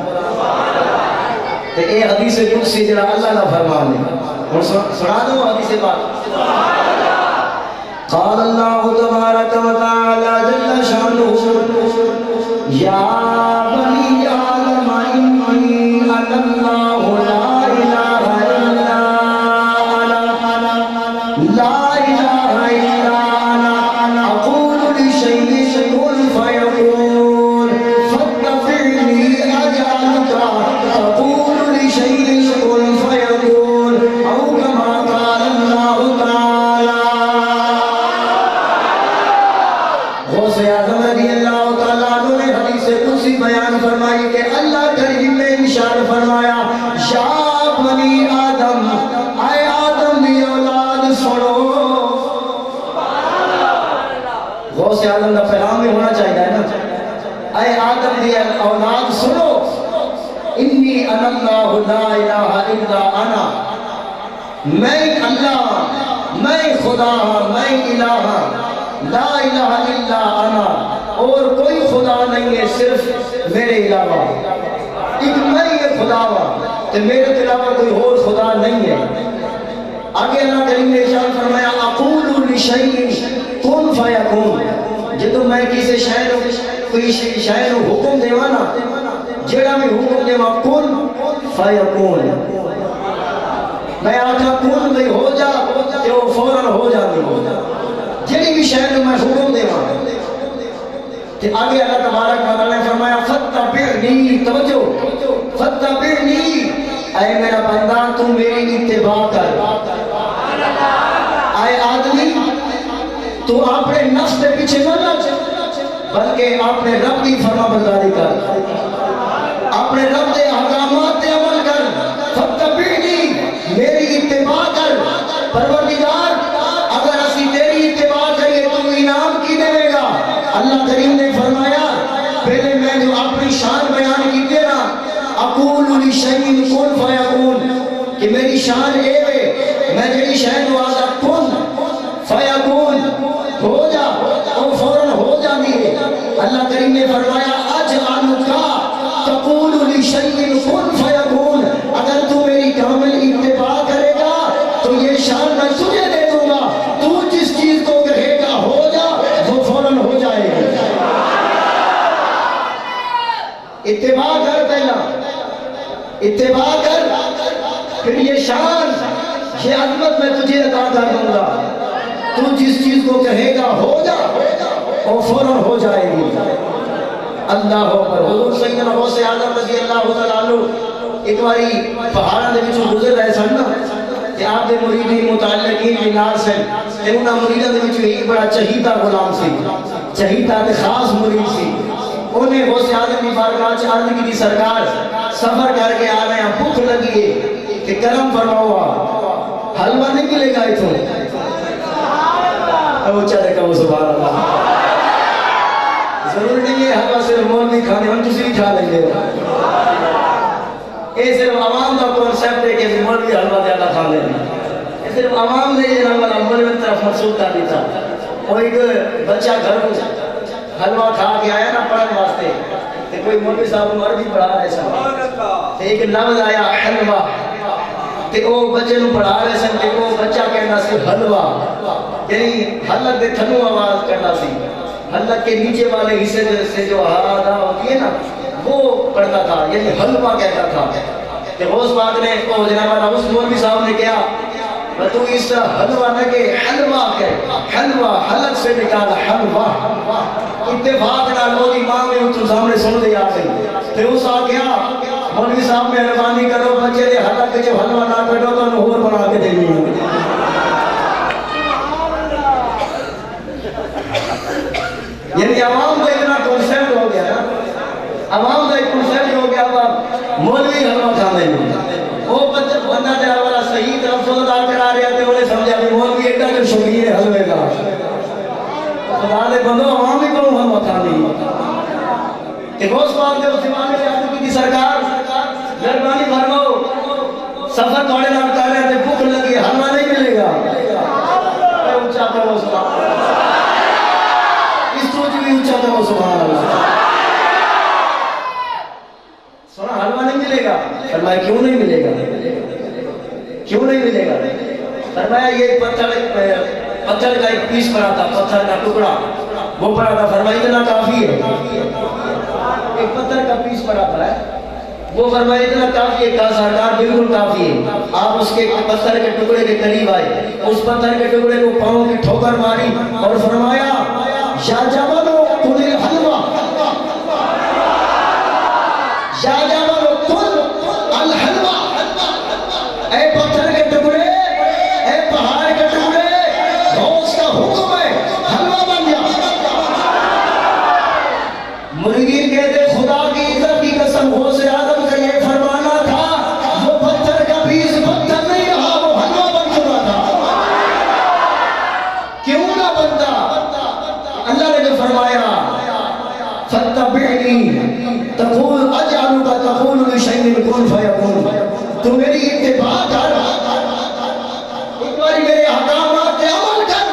تے اے حدیث قدسی جڑا اللہ کا فرمان ہے. سنا دو حدیث بات. قال اللہ تبارک و تعالی جل شانہ یا بنی آدم انی انا اللہ لا الہ الا انا لا الہ الا انا اقول لشیء کن فیکون فاتبعنی اجعلک تقول لشیء کن فیکون او کما قال اللہ تعالی. غوث اعظم رضی اللہ تعالیٰ عنہ نے حدیث قدسی بیان فرمائی کہ اللہ کریم نے ارشاد فرمایا یا بنی آدم اے آدم دی اولاد سنو. غوث اعظم کا پیغام بھی ہونا چاہیے نا. اے آدم دی اولاد سنو انی انا اللہ لا الہ الا انا. میں اللہ، میں خدا ہاں، میں الہ ہاں. لا الہ الا انا اور کوئی خدا نہیں ہے صرف میرے علاوہ. ایک میں یہ خدا ہوں تو میرے علاوہ کوئی اور خدا نہیں ہے. آگے اللہ کریم نے ارشاد فرمایا اقول لشیء کن فیکون. جدو میں کسی شے نو کوئی شے نو حکم دیواں نا جڑا میں حکم دیواں کن فیکون، میں آکھاں کن بھئی ہو جا تے وہ فوراً ہو جاتی. جڑی بھی شے نو میں حکم دیواں تے آگے اللہ تبارک و تعالیٰ نے فرمایا فتبعنی. توجہ فتبعنی اے میرا بندہ تو میری اتباع کر. اے آدمی تو اپنے نفس کے پیچھے نہ لگ بلکہ اپنے رب کی فرما برداری کر، اپنے رب کے احکامات پہ عمل کر. فتبعنی میری اتباع کر. پروردگار اگر اسی تیری اتباع کریے تو انعام کی دے گا. اللہ کریم نے فرمایا پہلے میں جو اپنی شان بیان کی دے نا اقول لشیء کن فیکون کہ میری شان اے ہے میں جڑی شے نو آدھا کن فیکون ہو جا اور فوراً ہو جاتی ہے. اللہ کریم نے فرمایا اجعلک تقول لشیء کن فیکون. اگر تو میری کامل اتباع کرے گا تو یہ شان میں تجھے دے دوں گا. تو جس چیز کو کہے گا ہو جا وہ فوراً ہو جائے گی. اتباع کر پہلا اتباع کر، پھر یہ شان یہ عظمت میں تجھے عطا کر دوں گا، تو جس چیز کو کہے گا ہو جا اور فوراً ہو جائے گی۔ اللہ اکبر۔ حضور سیدنا غوث اعظم رضی اللہ تعالیٰ عنہ ایک باری پہاڑاں دے وچوں گزر رہے سن نا تے آپ دے مریدین متعلقین کے نال سن تے انہاں مریداں دے وچوں ایک بڑا چہیتا غلام سی، چہیتا تے خاص مرید سی۔ انہیں غوث اعظم کی بارگاہ وچ عرض کی سرکار سفر کر کے آ رہے ہیں، بھوک لگی ہے کہ کرم فرماؤ، حلوہ نہیں ملے گا اتوں؟ اب چلے کہو سبحان اللہ۔ ضرور نہیں ہے حلوہ صرف مولوی کھانے، ہم تسی بھی کھا لیں گے۔ یہ صرف عوام کا کانسیپٹ ہے کہ مولوی حلوہ زیادہ کھا لیں گے، یہ صرف عوام نے یہ نام والا مولوی طرف منسوخ کر دیتا۔ وہ ایک بچہ گھروں حلوہ کھا کے آیا نا پڑھنے واسطے، تے کوئی مولوی صاحب عربی پڑھا رہے سن، تے ایک لفظ آیا حلوہ، تے وہ بچے نو پڑھا رہے سن، تے وہ بچہ کہنا سی حلوہ، یعنی حلق دے تھنو آواز کرنا سی، حلق کے نیچے والے حصے سے جو ہادا ہوتی ہے نا وہ پڑھتا تھا، یعنی حلوہ کہتا تھا۔ کہ غوث پاک نے کو جناب والا اس مولوی صاحب نے کیا تو اس طرح حلوہ نہ کہ حلوہ کہے، حلوہ حلق سے نکالا حلوہ۔ اتفاق نال وہ امام نے اس سامنے سن دیا گئی، پھر اس آ گیا مولوی صاحب مہربانی کرو بچے دے حلق جو حلوہ نہ کٹو تو نور بنا کے دینی ہے۔ یعنی عوام کا اتنا کنسیپٹ ہو گیا نا، عوام کا ایک کنسیپٹ ہو گیا مولوی حلوہ کھانے میں۔ وہ بندہ جہاں والا صحیح طرف سے ادا کرا رہا تھے، انہیں سمجھا کہ مولوی ایڈا جو شوقین ہے حلوے کا، خدا دے بندو عوام بھی کہوں حلوہ کھانے۔ کہ غوث پاک دے اس زمانے میں عرض کی سرکار مہربانی فرماؤ سفر تھوڑے نام کر رہے تھے، بھوک لگی حلوہ نہیں ملے گا؟ اونچا کرو سبحان اللہ، اس سوچ بھی اونچا کرو سبحان اللہ۔ سنا حلوہ نہیں ملے گا؟ فرمایا کیوں نہیں ملے گا؟ کیوں نہیں ملے گا؟ فرمایا یہ پتھر کا ایک پیس پڑا تھا، پتھر کا ٹکڑا وہ پڑا تھا، فرمایا اتنا کافی ہے، ایک پتھر کا پیس پڑا تھا وہ، فرمایا اتنا کافی ہے، کہا سرکار بالکل کافی ہے۔ آپ اس کے پتھر کے ٹکڑے کے قریب آئے، اس پتھر کے ٹکڑے کو پاؤں کی ٹھوکر ماری اور فرمایا یا جبل کل الحلوہ، یا جبل کل الحلوہ، اے پتھر کے ٹکڑے، اے پہاڑ کے ٹکڑے، غوث کا حکم ہے حلوہ بن جا۔ مریدین کہتے خدا کی عزت کی قسم غوث اعظم کا یہ فرمانا تھا، وہ پتھر کا پیس پتھر نہیں رہا، وہ حلوہ بن چکا تھا۔ کیوں نہ بنتا؟ اللہ نے جو فرمایا فَاتَّبِعْنِي تَقُولُ أَجْعَلُكَ تَقُولُ لِشَيْءٍ كُن فَيَكُونُ، تو میری اتباع کر، ایک باری میرے احکامات پہ عمل کر،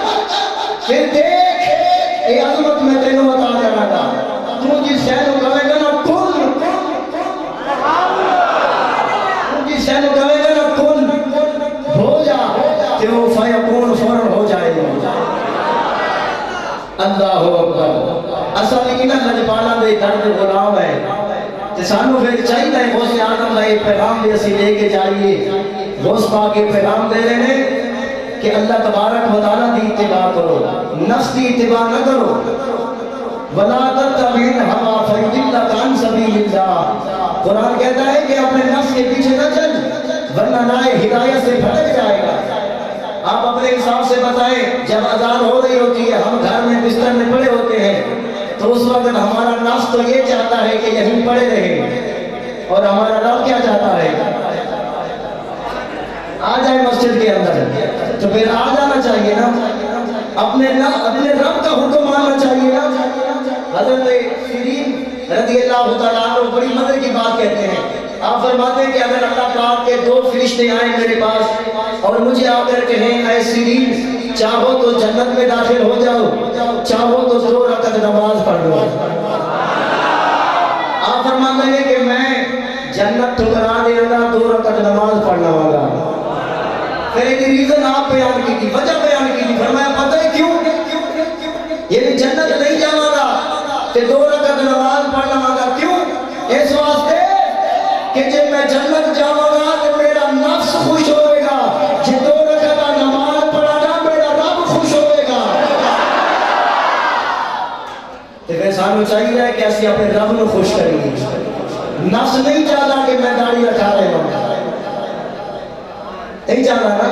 پھر دیکھ اے عظمت میں تینوں عطا کرنا گا۔ تو جس شہر کو کہے گا نا کن، تو جس شہر کو کہے گا نا کن ہو جا، کہ وہ فیکون فوراً ہو جائے گا۔ اللہ اکبر۔ اصل انہاں لجپالاں دے درد غلام ہے تے سانو پھر چاہیے غوث اعظم کا یہ پیغام بھی اسی لے کے جائیے۔ غوث پاک کے پیغام دے رہے ہیں کہ اللہ تبارک و تعالیٰ دی اتباع کرو، نفس کی اتباع نہ کرو۔ وَلَا تَتَّبِعِ الْهَوَىٰ فَيُضِلَّكَ عَنْ سَبِيلِ اللَّهِ، قرآن کہتا ہے کہ اپنے نفس کے پیچھے نہ چل ورنہ رائے ہدایت سے بھٹک جائے گا۔ آپ اپنے حساب سے بتائیں، جب اذان ہو رہی ہوتی ہے، ہم گھر میں بستر میں پڑے ہوتے ہیں، تو اس وقت ہمارا نفس تو یہ چاہتا ہے کہ یہیں پڑے رہیں، اور ہمارا رب کیا چاہتا ہے؟ آ جائے مسجد کے اندر، تو پھر آ جانا چاہیے نا، اپنے رب کا حکم ماننا چاہیے نا۔ حضرت سیرین رضی اللہ تعالیٰ عنہ بڑی مدد کی بات کہتے ہیں، آپ فرماتے ہیں کہ اگر اللہ پاک کے دو فرشتے آئیں میرے پاس اور مجھے آ کر کہیں اے سیرین چاہو تو جنت میں داخل ہو جاؤ، چاہو تو 2 رکعت نماز پڑھ لو، آپ فرماتے ہیں کہ میں جنت ٹھکرا دے گا، 2 رکعت نماز پڑھنا ہوگا۔ پھر ایک ریزن آپ بیان کی تھی، وجہ بیان کی تھی، فرمایا پتہ ہے کیوں؟ یہ جنت نہیں جانا گا کہ 2 رکعت نماز پڑھنا ہوگا، کیوں؟ اس واسطے کہ جب میں جنت جاؤں گا تو میرا نفس خوش ہوئے گا، جب 2 رکعت نماز پڑھا گا میرا رب خوش ہوئے گا۔ تو پھر سانو چاہیے کہ اسی اپنے رب کو خوش کریں۔ نفس نہیں چاہتا کہ میں داڑھی رکھا رہے ہوں، نہیں چاہتا نا،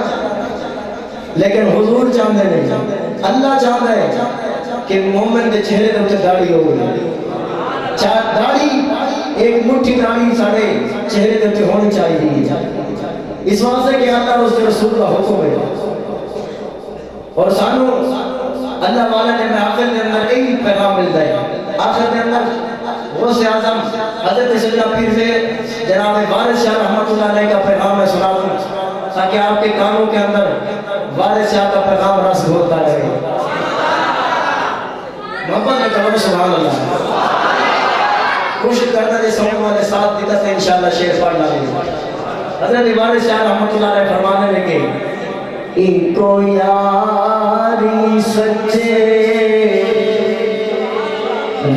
لیکن حضور چاہتے نہیں، اللہ چاہتا ہے کہ مومن کے چہرے کے اوپر داڑھی ہو گئی، داڑھی ایک مٹھی داڑھی سارے چہرے کے اوپر ہونی چاہیے، اس واسطے کہ اللہ اس کے رسول کا حکم ہے۔ اور سانو اللہ والا نے آخر کے اندر ایک پیغام ملتا ہے، آخر کے اندر غوث اعظم حضرت سیدنا پیر سے جناب وارث شاہ رحمۃ اللہ علیہ کا پیغام میں سنا دوں تاکہ آپ کے کانوں کے اندر وارث شاہ کا پیغام رس ہوتا رہے۔ محبت میں کہو سبحان اللہ، کوشش کرنا جی سمجھ والے ساتھ دیتا سے انشاءاللہ شعر پڑھنا لگے۔ حضرت وارث شاہ رحمۃ اللہ علیہ فرمانے لگے، ان کو یاری سچے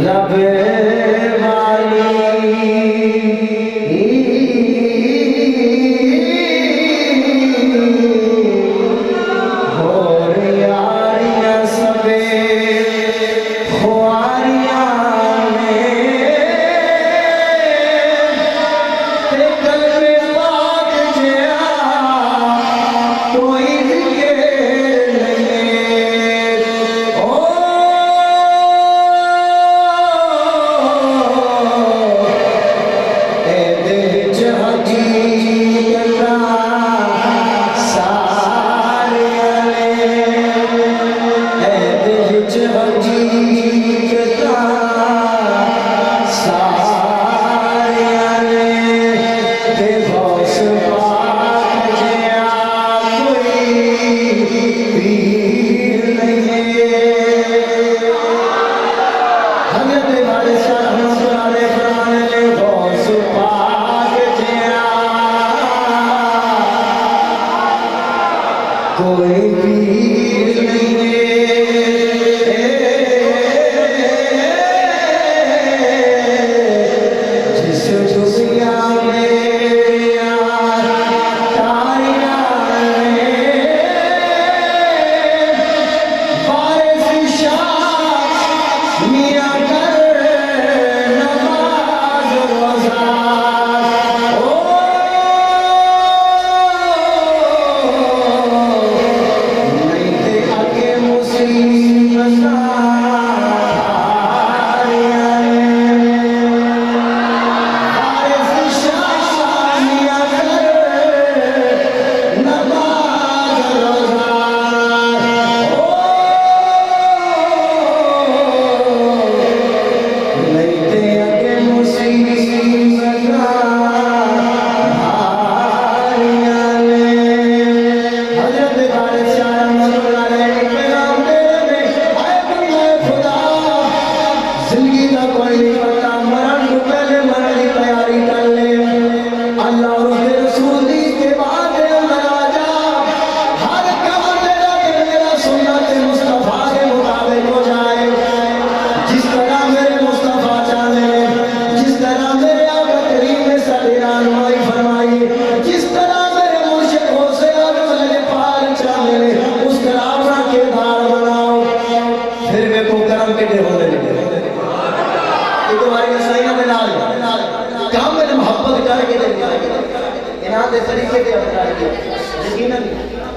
رب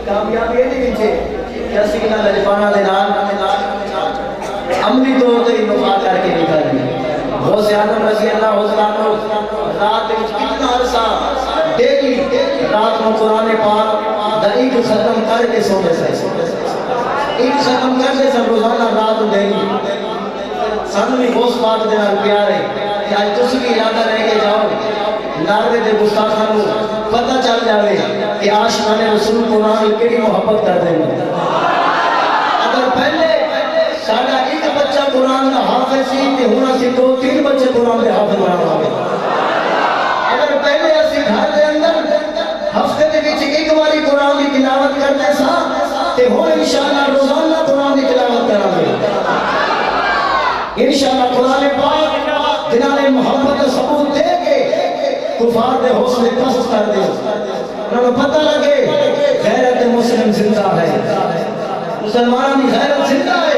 کامیابی نہیں تھے کہ اسی نہ لجپانا دے نال عملی طور تے وفات کر کے نکل گئے۔ غوث اعظم رضی اللہ عنہ رات میں کتنا عرصہ ڈیلی رات کو قرآن پاک ایک ختم کر کے سوتے سے ایک ختم کر کے سب روزانہ رات ڈیلی سن بھی غوث پاک دے نال پیار ہے کہ آج تسی بھی ارادہ رہ کے جاؤ ناردے دے گستاخاں نو پتہ چل جاوے کہ عاشقان رسول قرآن کیڑی محبت کر دیں۔ اگر پہلے ساڈا ایک بچہ قرآن کا حافظ سی تے ہن اسی 2-3 بچے قرآن دے حافظ بناواں گے۔ اگر پہلے اسی گھر دے اندر ہفتے دے وچ ایک باری قرآن دی تلاوت کرتے سا تے ہن انشاءاللہ روزانہ قرآن دی تلاوت کراں گے۔ انشاءاللہ قرآن پاک جنہاں نے محبت کا ثبوت دے کے کفار دے حوصلے پست کر دے انہوں نے پتہ لگے غیرت مسلم زندہ ہے مسلمان کی غیرت زندہ ہے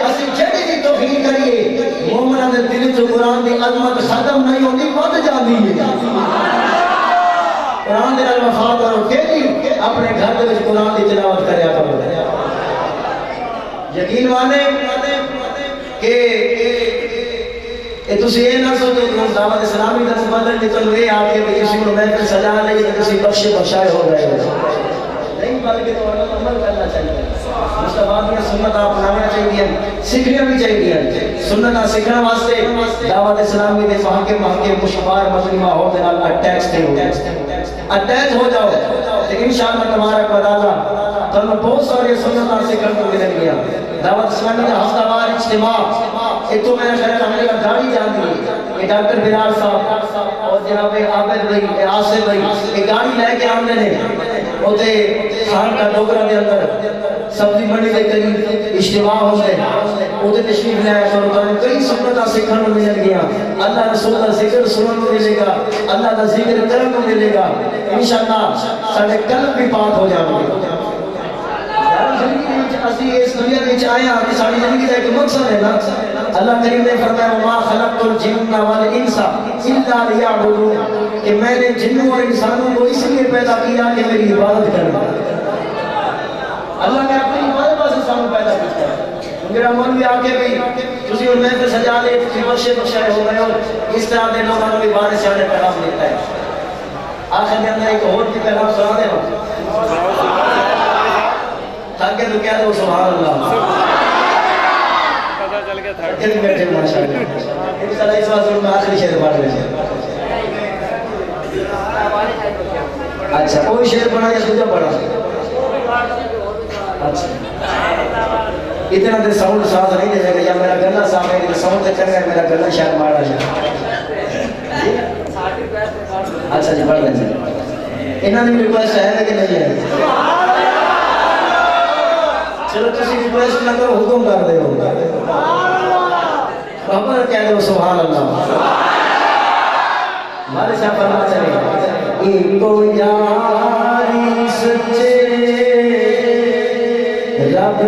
اسی جڑی بھی توفیق کریے مومنہ دے دل جو قرآن دی عظمت ختم نہیں ہوتی بڑھ جاتی ہے قرآن دے وفا کرو کہ اپنے گھر دے قرآن دی تلاوت کریا کرو یقین مانے کہ تسی یہ نہ سوچو کہ ہم دعوت اسلامی درس بدل نہیں تو یہ آپ کے کسی کو محفل سجا نہیں کہ کسی بخشے بخشائے ہو گئے نہیں بلکہ تو عمل کرنا چاہیے مصطفیٰ کی سنت آپ اپنانا چاہیے سیکھنا بھی چاہیے سنت سیکھنے واسطے دعوت اسلامی دے محکم مشکار مدنی ماحول دے نال اٹیچ ہو جاؤ لیکن انشاءاللہ تبارک و تعالی تمہیں بہت سارے سنت سیکھنے کو ملیں گیا دعوت اسلامی کا ہفتہ وار اجتماع ایک تو میں نے خیال ہمیں کا گاڑی جان دی یہ ڈاکٹر بلال صاحب اور جناب عابد بھائی آصف بھائی یہ گاڑی لے کے آمدے نے ہوتے خان کا ڈوگرہ دے اندر سبزی منڈی دے قریب اجتماع ہوتے ہوتے تشریف لے آئے اور کئی سنتاں سیکھنے کو مل گیا اللہ رسول کا ذکر سننے کو ملے گا اللہ کا ذکر کرنے کو ملے گا انشاءاللہ سارے قلب بھی پاک ہو جائیں گے اسی اس دنیا وچ آئے ہیں کہ ساری زندگی کا ایک مقصد ہے نا اللہ کریم نے فرمایا وما خلقت الجن والانس الا ليعبدون کہ میں نے جنوں اور انسانوں کو اس لیے پیدا کیا کہ میری عبادت کریں اللہ نے اپنی عبادت واسطے انسانوں پیدا کیا میرا من بھی آگے بھی تسی اور میں سے سجا لے تسی بخشے بخشائے ہو گئے اور اس طرح دے لوگوں کو بھی بارے سے آنے پیغام دیتا ہے آخر کے اندر ایک اور بھی پیغام سنا دے تاکہ تو کیا دو سبحان اللہ پتہ چل گیا تھا کہ بیٹھے ماشاءاللہ انشاءاللہ اس واسطے میں آخری شعر پڑھ لیں اچھا کوئی شعر پڑھا یا دوسرا پڑھا اچھا اتنا دیر ساؤنڈ ساتھ نہیں دے گا یا میرا گلا صاحب ہے کہ ساؤنڈ چل رہا ہے میرا گلا شاید مارا جائے اچھا جی پڑھ لیں انہوں نے ریکویسٹ ہے کہ نہیں ہے چلو کسی ریکویسٹ نہ کرو حکم کر دے ہو بابا کہہ دو سبحان اللہ ہمارے ساتھ پڑھنا چلے ایک کو یاری سچے رب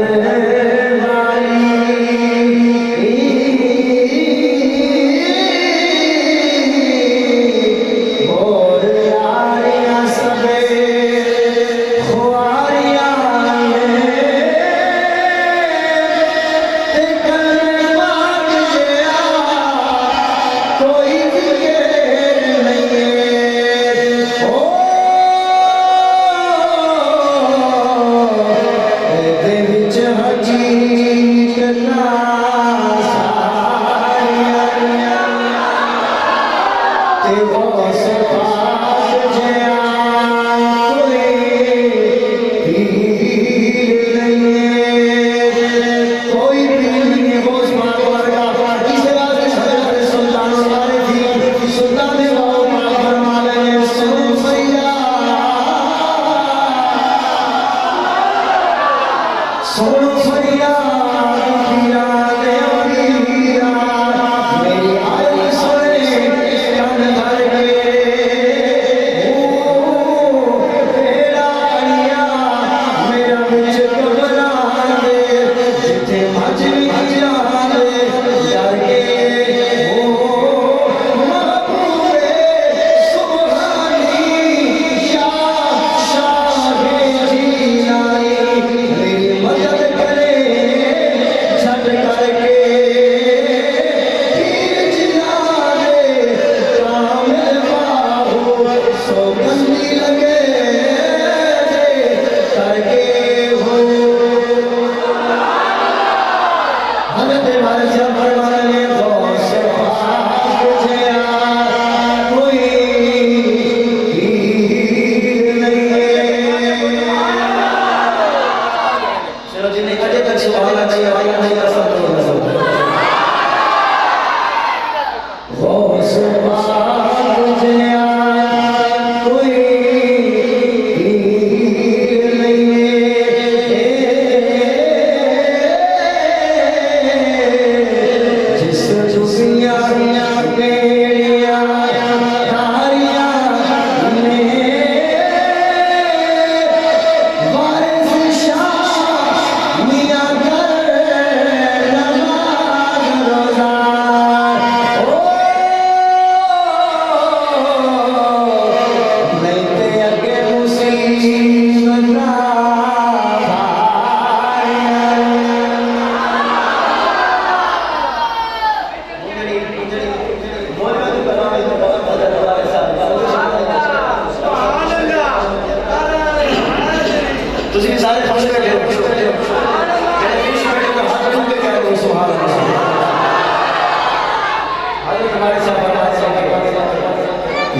Maria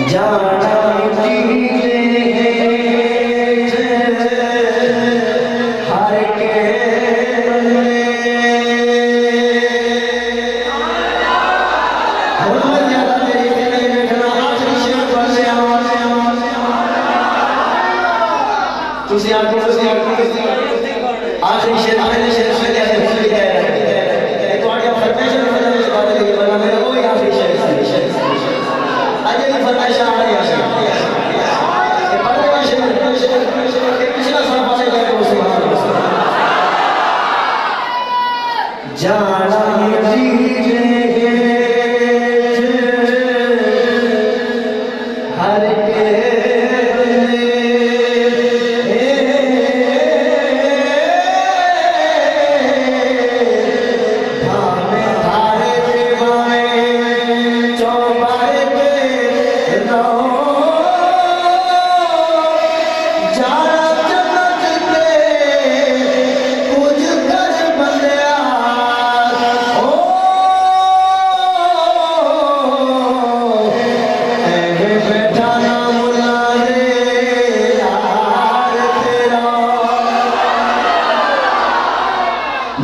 جانا آخری شیر آخری شیر سے کہتے ہیں بھول گئے تو آگے فرمیشن فرمیشن سے بات ہے ورنہ میرا وہی آخری شیر آج یہ فرمیشن آ رہی ہے یہ پڑھنے کا شیر پچھلا سال پاسے گئے تو اسے بات جانا دیجئے ہر کے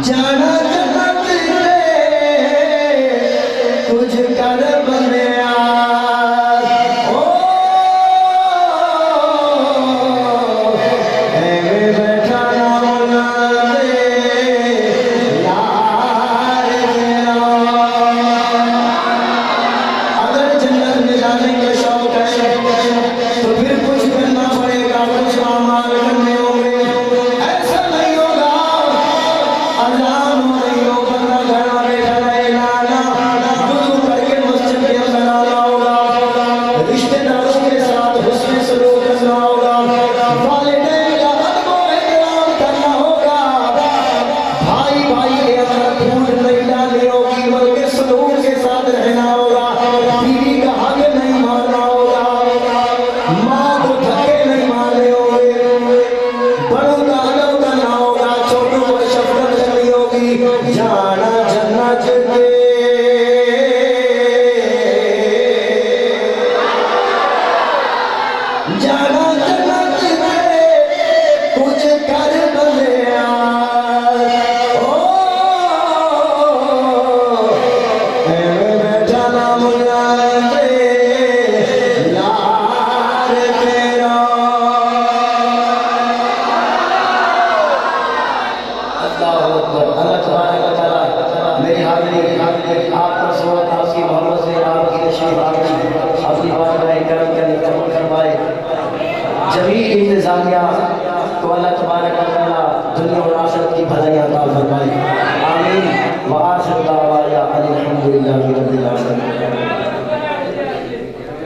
جانا جنت میں تجھ کر بنیا بیٹھا مولا دے یار تیرا اگر جنت میں جانے کا شوق ہے تو پھر کچھ کرنا پڑے گا کچھ اعمال کرنے ہوں گے ایسا نہیں ہوگا اذان ہو رہی ہو بندہ گھر میں بیٹھا رہے لانا وضو کر کے مسجد کے اندر آنا ہوگا رشتہ داروں کے ساتھ حسن سلوک کرنا ہوگا والدین کا ادب و احترام کرنا ہوگا بھائی بھائی کے اندر پھوٹ نہیں ڈالنی ہوگی بلکہ سلوک کے ساتھ رہنا ہوگا بیوی کا حق نہیں مارنا ہوگا ماں کو دھکے نہیں مارنے ہوگے بڑوں کا ادب کرنا ہوگا چھوٹوں کو شفقت کرنی ہوگی جانا جنت کے جانا جنت کے کچھ کر بندیا بیٹھا نام دے یار تیرا اللہ اکبر اللہ تبارک و تعالی میری حاضری آپ پر صورت آپ کی محبت سے آپ کی تشریف اپنی بارگاہ کرم کے اندر قبول کروائے جمیع انتظامیہ کو اللہ تبارک و تعالی دنیا اور آخرت کی بھلائی عطا فرمائے آمین وآخر دعوانا الحمدللہ